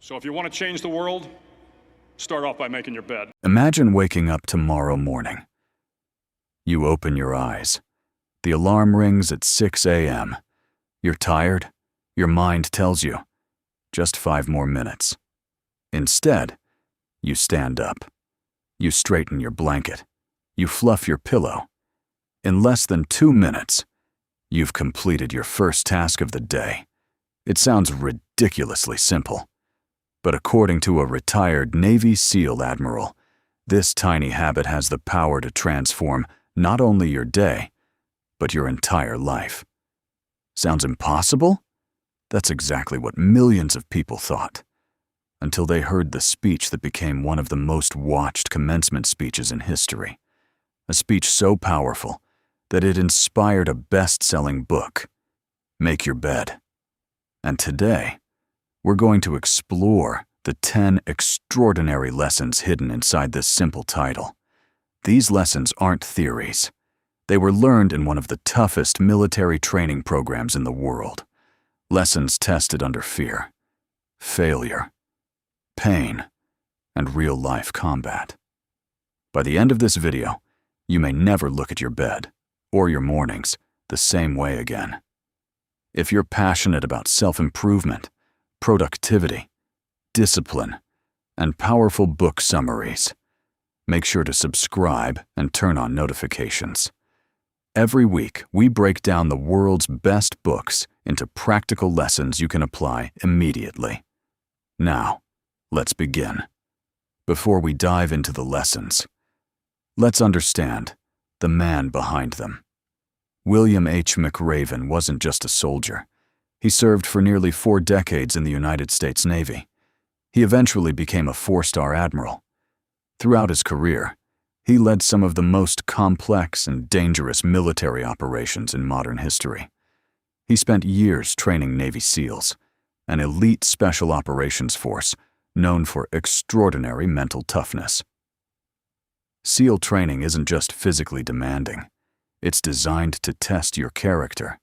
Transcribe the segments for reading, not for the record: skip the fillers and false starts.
So if you want to change the world, start off by making your bed. Imagine waking up tomorrow morning. You open your eyes. The alarm rings at 6 a.m. You're tired. Your mind tells you, just 5 more minutes. Instead, you stand up. You straighten your blanket. You fluff your pillow. In less than 2 minutes, you've completed your first task of the day. It sounds ridiculously simple. But according to a retired Navy SEAL admiral, this tiny habit has the power to transform not only your day, but your entire life. Sounds impossible? That's exactly what millions of people thought, until they heard the speech that became one of the most watched commencement speeches in history. A speech so powerful that it inspired a best-selling book, Make Your Bed. And today, we're going to explore the 10 extraordinary lessons hidden inside this simple title. These lessons aren't theories. They were learned in one of the toughest military training programs in the world. Lessons tested under fear, failure, pain, and real-life combat. By the end of this video, you may never look at your bed or your mornings the same way again. If you're passionate about self-improvement, productivity, discipline, and powerful book summaries, make sure to subscribe and turn on notifications. Every week, we break down the world's best books into practical lessons you can apply immediately. Now, let's begin. Before we dive into the lessons, let's understand the man behind them. William H. McRaven wasn't just a soldier. He served for nearly 4 decades in the United States Navy. He eventually became a 4-star admiral. Throughout his career, he led some of the most complex and dangerous military operations in modern history. He spent years training Navy SEALs, an elite special operations force known for extraordinary mental toughness. SEAL training isn't just physically demanding. It's designed to test your character,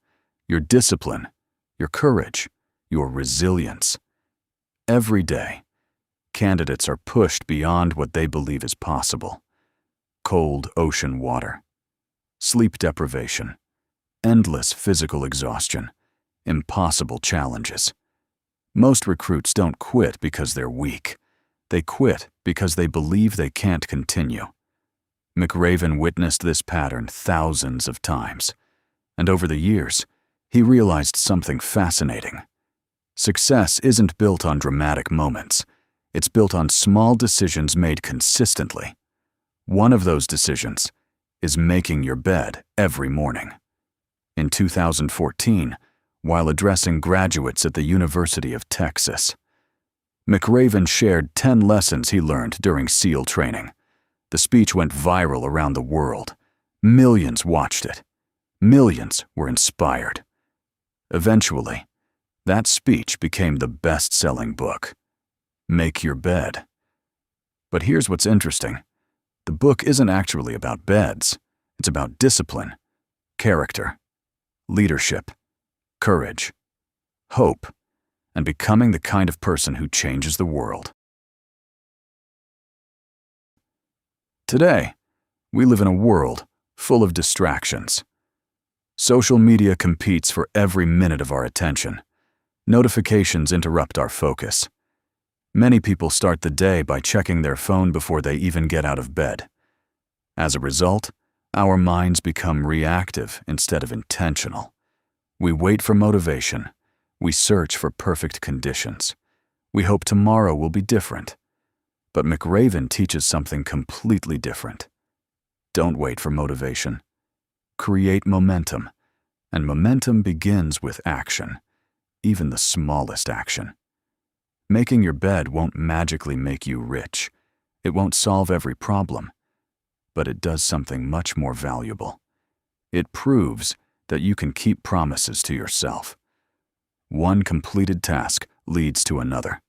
your discipline, your courage, your resilience. Every day, candidates are pushed beyond what they believe is possible. Cold ocean water, sleep deprivation, endless physical exhaustion, impossible challenges. Most recruits don't quit because they're weak. They quit because they believe they can't continue. McRaven witnessed this pattern thousands of times, and over the years, he realized something fascinating. Success isn't built on dramatic moments. It's built on small decisions made consistently. One of those decisions is making your bed every morning. In 2014, while addressing graduates at the University of Texas, McRaven shared 10 lessons he learned during SEAL training. The speech went viral around the world. Millions watched it. Millions were inspired. Eventually, that speech became the best-selling book, Make Your Bed. But here's what's interesting. The book isn't actually about beds. It's about discipline, character, leadership, courage, hope, and becoming the kind of person who changes the world. Today, we live in a world full of distractions. Social media competes for every minute of our attention. Notifications interrupt our focus. Many people start the day by checking their phone before they even get out of bed. As a result, our minds become reactive instead of intentional. We wait for motivation. We search for perfect conditions. We hope tomorrow will be different. But McRaven teaches something completely different. Don't wait for motivation. Create momentum. And momentum begins with action, even the smallest action. Making your bed won't magically make you rich. It won't solve every problem. But it does something much more valuable. It proves that you can keep promises to yourself. One completed task leads to another.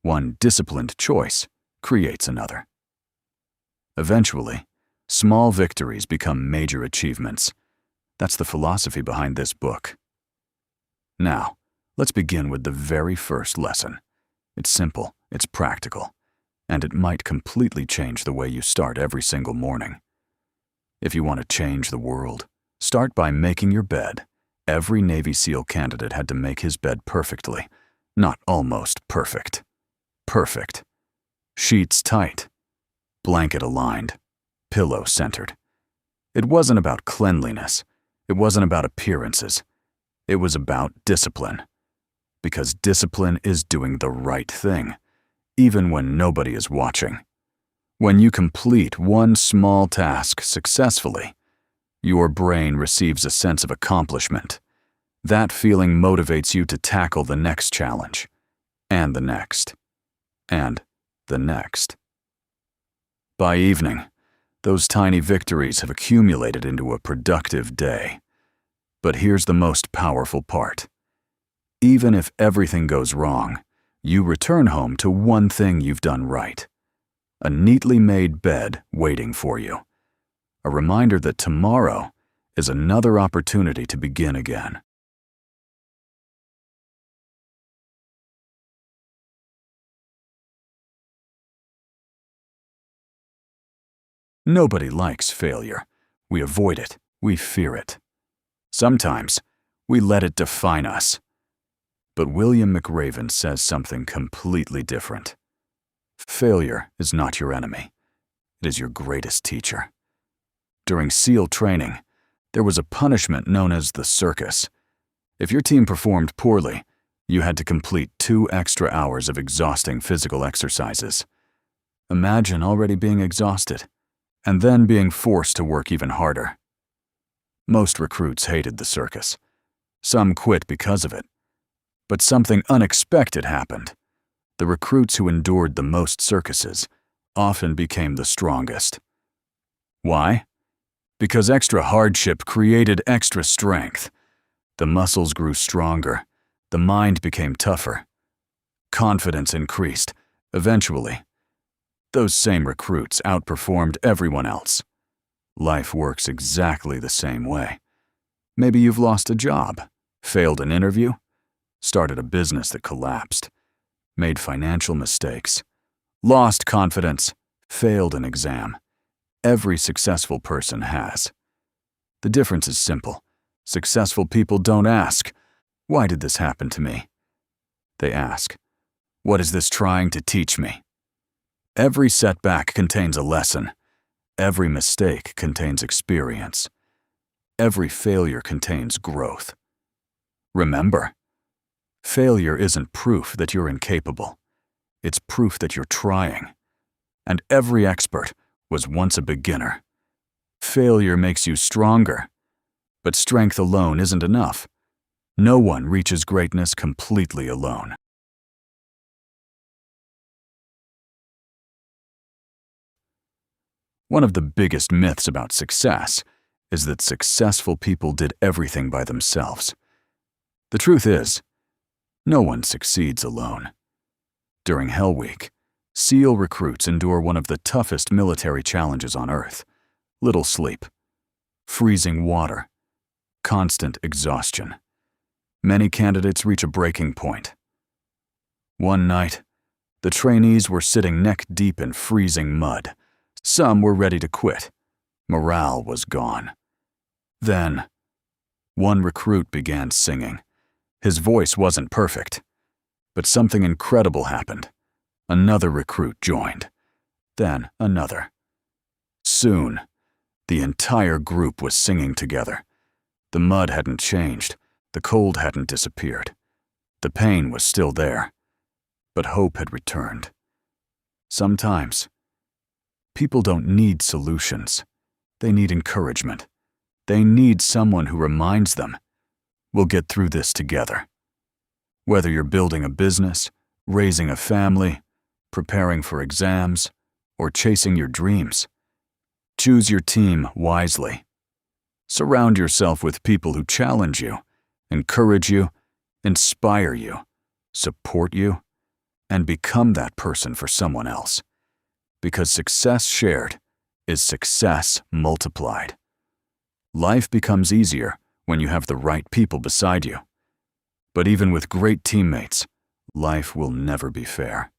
One disciplined choice creates another. Eventually, small victories become major achievements. That's the philosophy behind this book. Now, let's begin with the very first lesson. It's simple, it's practical, and it might completely change the way you start every single morning. If you want to change the world, start by making your bed. Every Navy SEAL candidate had to make his bed perfectly, not almost perfect. Perfect. Sheets tight, blanket aligned, pillow centered. It wasn't about cleanliness. It wasn't about appearances. It was about discipline. Because discipline is doing the right thing, even when nobody is watching. When you complete one small task successfully, your brain receives a sense of accomplishment. That feeling motivates you to tackle the next challenge, and the next, and the next. By evening, those tiny victories have accumulated into a productive day. But here's the most powerful part. Even if everything goes wrong, you return home to one thing you've done right. A neatly made bed waiting for you. A reminder that tomorrow is another opportunity to begin again. Nobody likes failure. We avoid it. We fear it. Sometimes, we let it define us. But William McRaven says something completely different. Failure is not your enemy. It is your greatest teacher. During SEAL training, there was a punishment known as the circus. If your team performed poorly, you had to complete 2 extra hours of exhausting physical exercises. Imagine already being exhausted, and then being forced to work even harder. Most recruits hated the circus. Some quit because of it. But something unexpected happened. The recruits who endured the most circuses often became the strongest. Why? Because extra hardship created extra strength. The muscles grew stronger. The mind became tougher. Confidence increased. Eventually, those same recruits outperformed everyone else. Life works exactly the same way. Maybe you've lost a job, failed an interview, started a business that collapsed, made financial mistakes, lost confidence, failed an exam. Every successful person has. The difference is simple. Successful people don't ask, "Why did this happen to me?" They ask, "What is this trying to teach me?" Every setback contains a lesson. Every mistake contains experience. Every failure contains growth. Remember, failure isn't proof that you're incapable. It's proof that you're trying. And every expert was once a beginner. Failure makes you stronger. But strength alone isn't enough. No one reaches greatness completely alone. One of the biggest myths about success is that successful people did everything by themselves. The truth is, no one succeeds alone. During Hell Week, SEAL recruits endure one of the toughest military challenges on Earth: little sleep, freezing water, constant exhaustion. Many candidates reach a breaking point. One night, the trainees were sitting neck-deep in freezing mud. Some were ready to quit. Morale was gone. Then, one recruit began singing. His voice wasn't perfect, but something incredible happened. Another recruit joined. Then another. Soon, the entire group was singing together. The mud hadn't changed. The cold hadn't disappeared. The pain was still there, but hope had returned. Sometimes, people don't need solutions. They need encouragement. They need someone who reminds them, "We'll get through this together." Whether you're building a business, raising a family, preparing for exams, or chasing your dreams, choose your team wisely. Surround yourself with people who challenge you, encourage you, inspire you, support you, and become that person for someone else. Because success shared is success multiplied. Life becomes easier when you have the right people beside you. But even with great teammates, life will never be fair.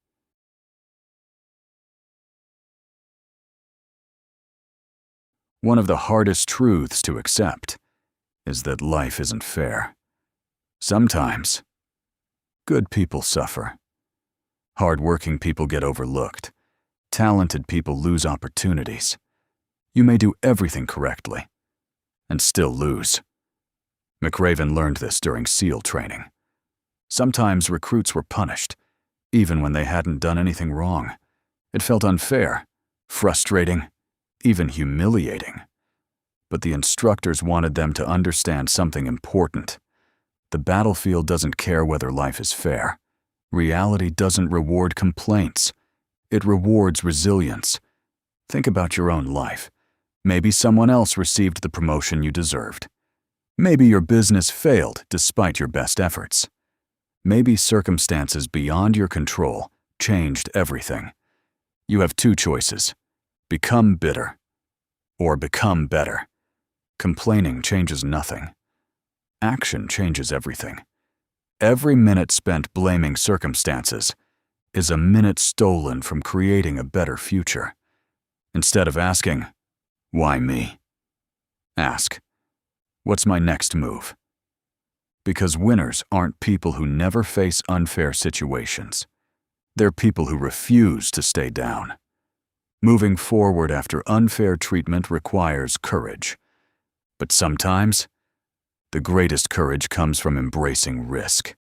One of the hardest truths to accept is that life isn't fair. Sometimes, good people suffer. Hard-working people get overlooked. Talented people lose opportunities. You may do everything correctly and still lose. McRaven learned this during SEAL training. Sometimes recruits were punished, even when they hadn't done anything wrong. It felt unfair, frustrating, even humiliating. But the instructors wanted them to understand something important. The battlefield doesn't care whether life is fair. Reality doesn't reward complaints. It rewards resilience. Think about your own life. Maybe someone else received the promotion you deserved. Maybe your business failed despite your best efforts. Maybe circumstances beyond your control changed everything. You have two choices: become bitter or become better. Complaining changes nothing. Action changes everything. Every minute spent blaming circumstances is a minute stolen from creating a better future. Instead of asking, "Why me?" ask, "What's my next move?" Because winners aren't people who never face unfair situations. They're people who refuse to stay down. Moving forward after unfair treatment requires courage. But sometimes, the greatest courage comes from embracing risk.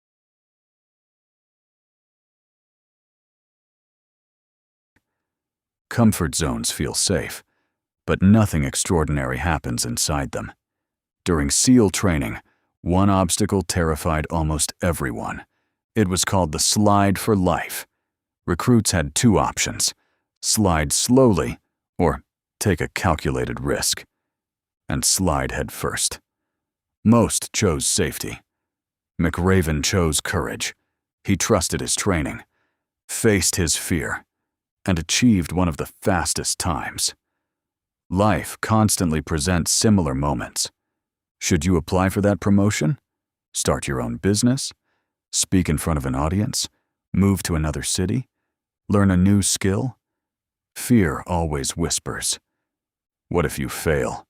Comfort zones feel safe, but nothing extraordinary happens inside them. During SEAL training, one obstacle terrified almost everyone. It was called the slide for life. Recruits had two options: slide slowly or take a calculated risk, and slide head first. Most chose safety. McRaven chose courage. He trusted his training, faced his fear, and achieved one of the fastest times. Life constantly presents similar moments. Should you apply for that promotion? Start your own business? Speak in front of an audience? Move to another city? Learn a new skill? Fear always whispers, "What if you fail?"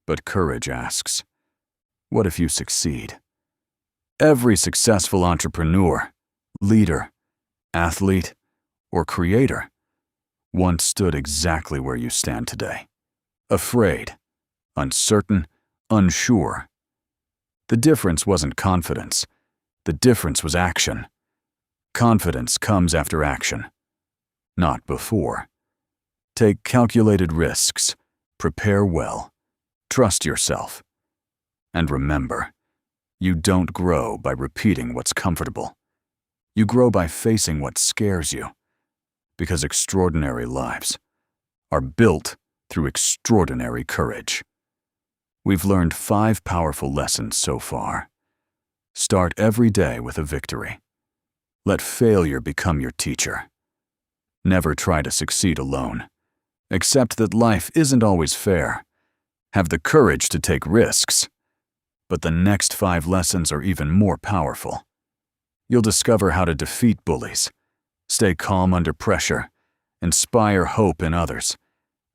But courage asks, "What if you succeed?" Every successful entrepreneur, leader, athlete, or creator once stood exactly where you stand today. Afraid, uncertain, unsure. The difference wasn't confidence. The difference was action. Confidence comes after action, not before. Take calculated risks, prepare well, trust yourself. And remember, you don't grow by repeating what's comfortable. You grow by facing what scares you. Because extraordinary lives are built through extraordinary courage. We've learned 5 powerful lessons so far. Start every day with a victory. Let failure become your teacher. Never try to succeed alone. Accept that life isn't always fair. Have the courage to take risks. But the next 5 lessons are even more powerful. You'll discover how to defeat bullies, stay calm under pressure, inspire hope in others,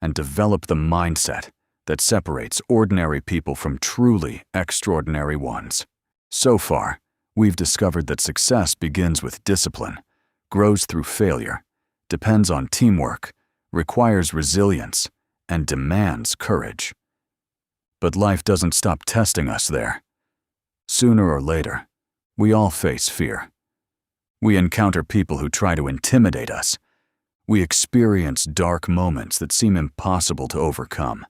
and develop the mindset that separates ordinary people from truly extraordinary ones. So far, we've discovered that success begins with discipline, grows through failure, depends on teamwork, requires resilience, and demands courage. But life doesn't stop testing us there. Sooner or later, we all face fear. We encounter people who try to intimidate us. We experience dark moments that seem impossible to overcome.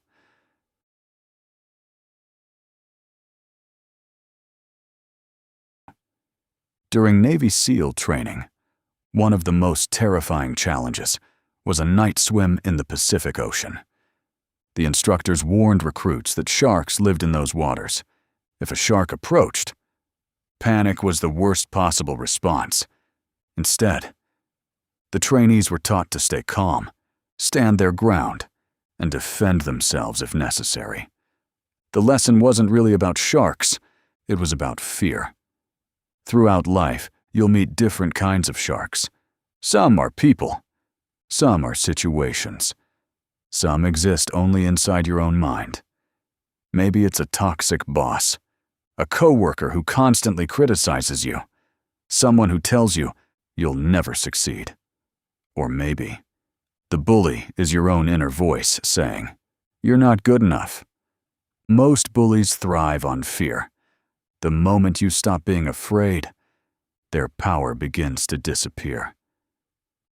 During Navy SEAL training, one of the most terrifying challenges was a night swim in the Pacific Ocean. The instructors warned recruits that sharks lived in those waters. If a shark approached, panic was the worst possible response. Instead, the trainees were taught to stay calm, stand their ground, and defend themselves if necessary. The lesson wasn't really about sharks, it was about fear. Throughout life, you'll meet different kinds of sharks. Some are people. Some are situations. Some exist only inside your own mind. Maybe it's a toxic boss, a coworker who constantly criticizes you, someone who tells you you'll never succeed. Or maybe the bully is your own inner voice saying, "You're not good enough." Most bullies thrive on fear. The moment you stop being afraid, their power begins to disappear.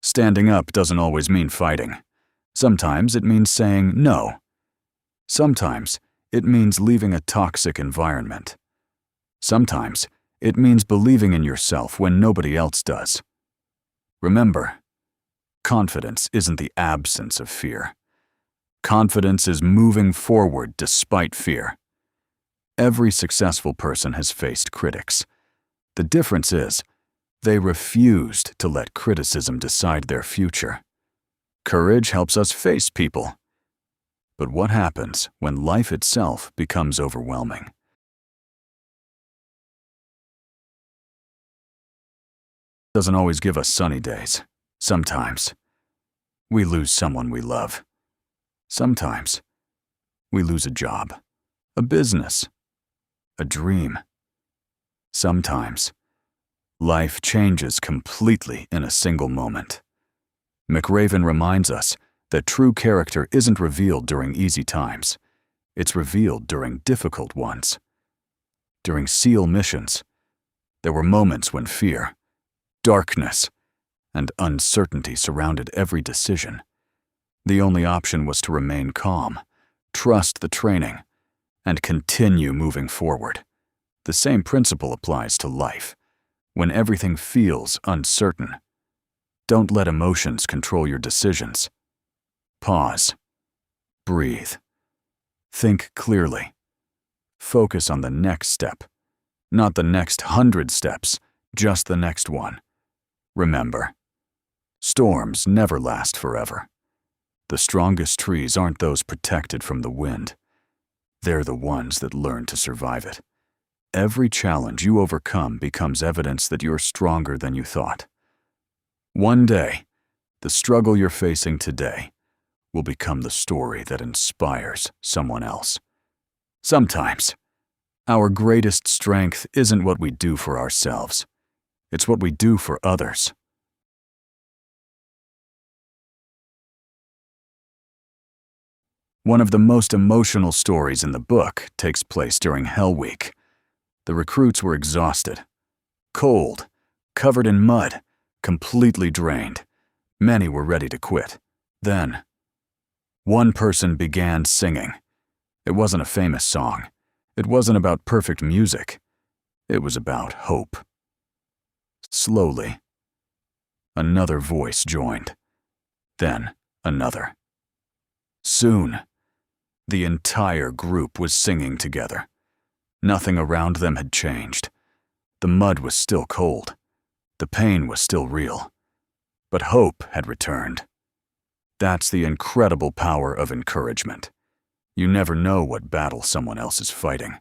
Standing up doesn't always mean fighting. Sometimes it means saying no. Sometimes it means leaving a toxic environment. Sometimes it means believing in yourself when nobody else does. Remember, confidence isn't the absence of fear. Confidence is moving forward despite fear. Every successful person has faced critics. The difference is, they refused to let criticism decide their future. Courage helps us face people. But what happens when life itself becomes overwhelming? It doesn't always give us sunny days. Sometimes we lose someone we love. Sometimes we lose a job, a business, a dream. Sometimes life changes completely in a single moment. McRaven reminds us that true character isn't revealed during easy times. It's revealed during difficult ones. During SEAL missions, there were moments when fear, darkness, and uncertainty surrounded every decision. The only option was to remain calm, trust the training, and continue moving forward. The same principle applies to life. When everything feels uncertain, don't let emotions control your decisions. Pause. Breathe. Think clearly. Focus on the next step. Not the next 100 steps, just the next one. Remember, storms never last forever. The strongest trees aren't those protected from the wind. They're the ones that learn to survive it. Every challenge you overcome becomes evidence that you're stronger than you thought. One day, the struggle you're facing today will become the story that inspires someone else. Sometimes, our greatest strength isn't what we do for ourselves. It's what we do for others. One of the most emotional stories in the book takes place during Hell Week. The recruits were exhausted, cold, covered in mud, completely drained. Many were ready to quit. Then, one person began singing. It wasn't a famous song. It wasn't about perfect music. It was about hope. Slowly, another voice joined. Then another. Soon, the entire group was singing together. Nothing around them had changed. The mud was still cold. The pain was still real. But hope had returned. That's the incredible power of encouragement. You never know what battle someone else is fighting.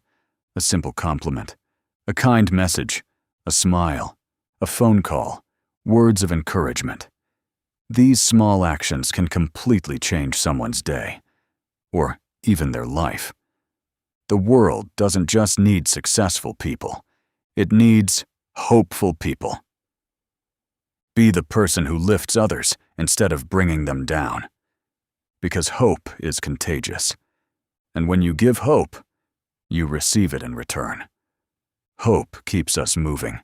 A simple compliment, a kind message, a smile, a phone call, words of encouragement. These small actions can completely change someone's day, or even their life. The world doesn't just need successful people. It needs hopeful people. Be the person who lifts others instead of bringing them down. Because hope is contagious. And when you give hope, you receive it in return. Hope keeps us moving.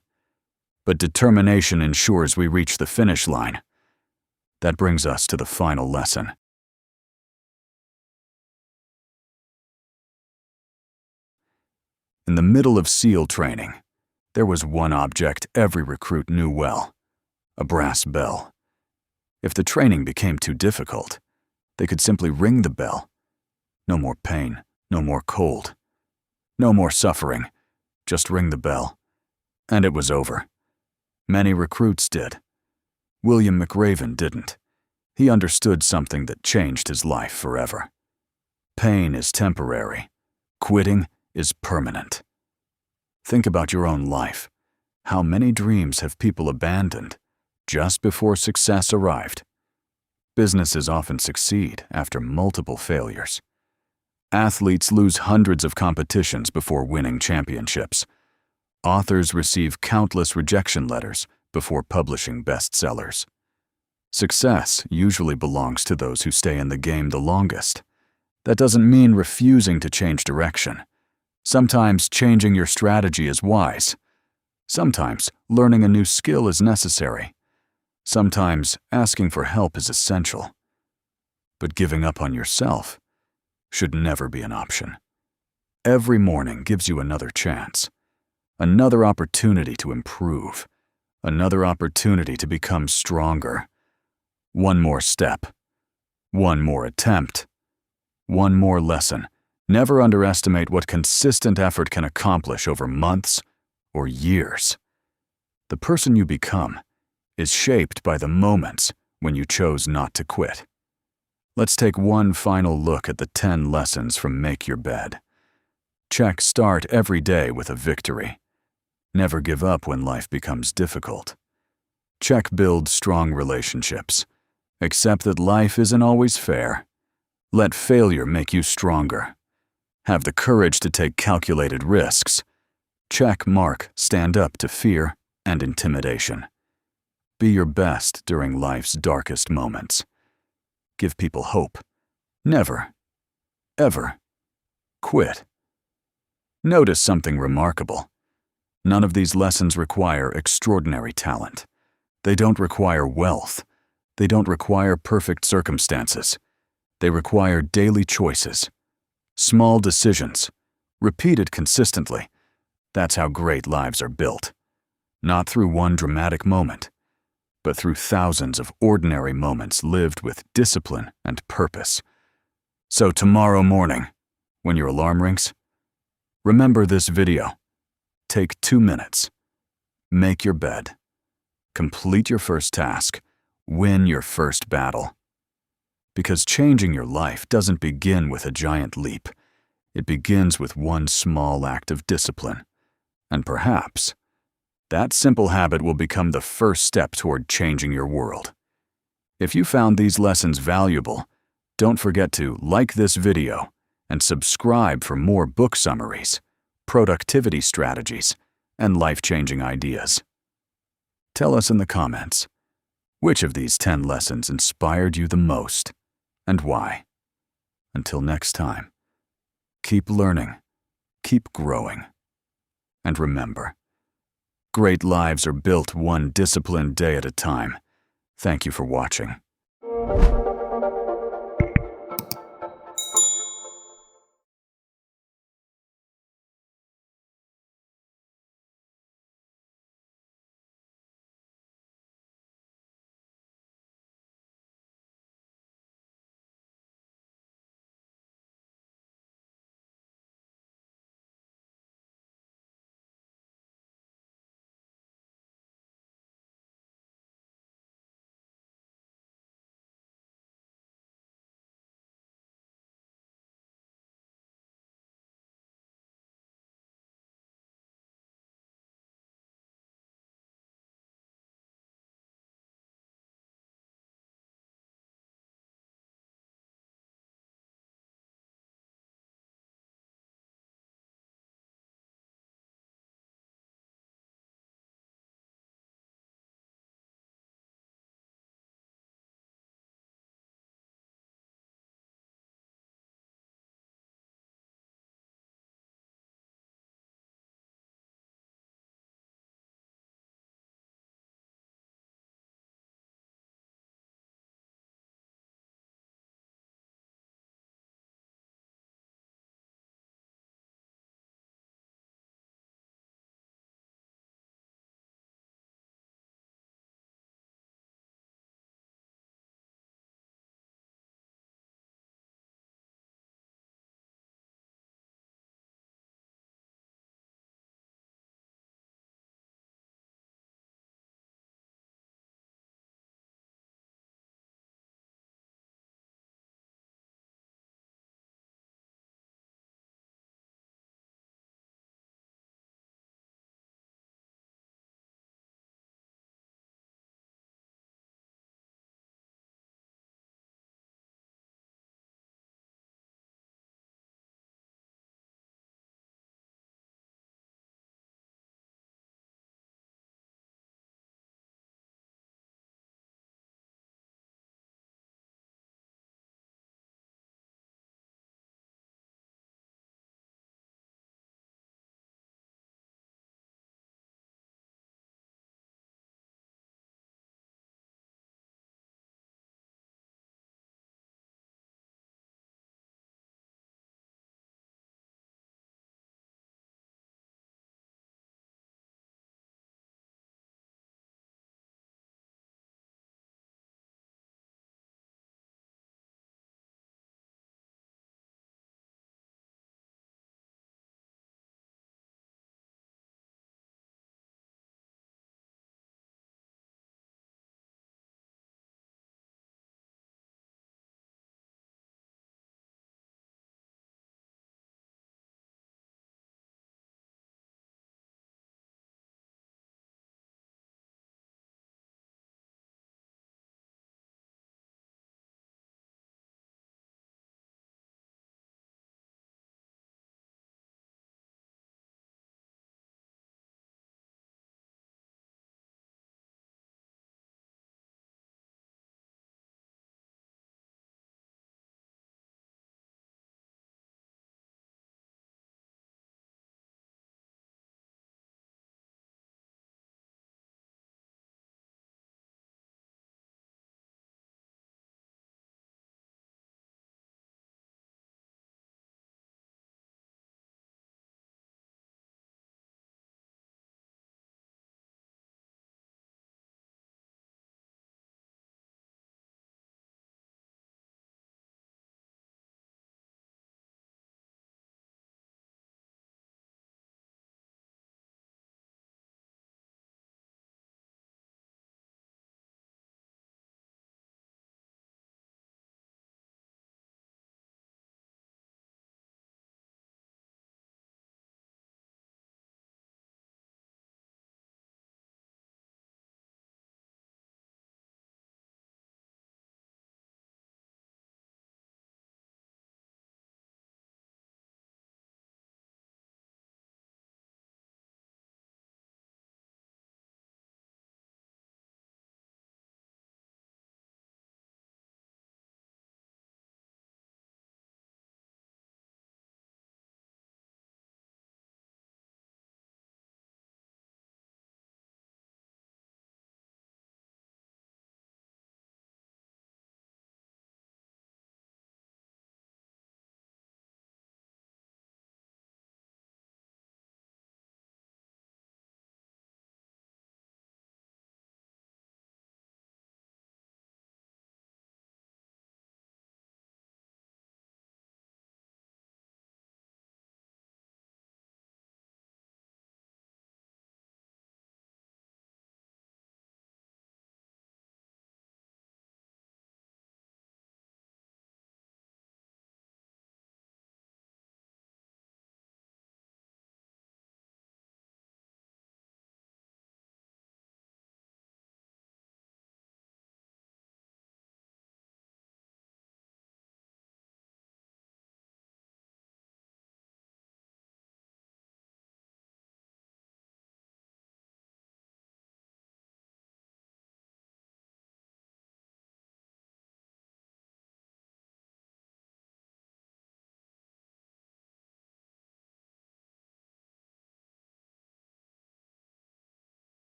But determination ensures we reach the finish line. That brings us to the final lesson. In the middle of SEAL training, there was one object every recruit knew well: a brass bell. If the training became too difficult, they could simply ring the bell. No more pain, no more cold, no more suffering. Just ring the bell. And it was over. Many recruits did. William McRaven didn't. He understood something that changed his life forever. Pain is temporary. Quitting is permanent. Think about your own life. How many dreams have people abandoned just before success arrived? Businesses often succeed after multiple failures. Athletes lose hundreds of competitions before winning championships. Authors receive countless rejection letters before publishing bestsellers. Success usually belongs to those who stay in the game the longest. That doesn't mean refusing to change direction. Sometimes changing your strategy is wise. Sometimes learning a new skill is necessary. Sometimes asking for help is essential. But giving up on yourself should never be an option. Every morning gives you another chance, another opportunity to improve, another opportunity to become stronger. One more step, one more attempt, one more lesson. Never underestimate what consistent effort can accomplish over months or years. The person you become is shaped by the moments when you chose not to quit. Let's take one final look at the 10 lessons from Make Your Bed. Check start every day with a victory. Never give up when life becomes difficult. Check build strong relationships. Accept that life isn't always fair. Let failure make you stronger. Have the courage to take calculated risks. Check mark stand up to fear and intimidation. Be your best during life's darkest moments. Give people hope. Never, ever quit. Notice something remarkable. None of these lessons require extraordinary talent. They don't require wealth. They don't require perfect circumstances. They require daily choices, small decisions, repeated consistently. That's how great lives are built. Not through one dramatic moment, but through thousands of ordinary moments lived with discipline and purpose. So tomorrow morning, when your alarm rings, remember this video. Take 2 minutes. Make your bed. Complete your first task. Win your first battle. Because changing your life doesn't begin with a giant leap. It begins with one small act of discipline. And perhaps that simple habit will become the first step toward changing your world. If you found these lessons valuable, don't forget to like this video and subscribe for more book summaries, productivity strategies, and life-changing ideas. Tell us in the comments, which of these 10 lessons inspired you the most and why? Until next time, keep learning, keep growing, and remember, great lives are built one disciplined day at a time. Thank you for watching.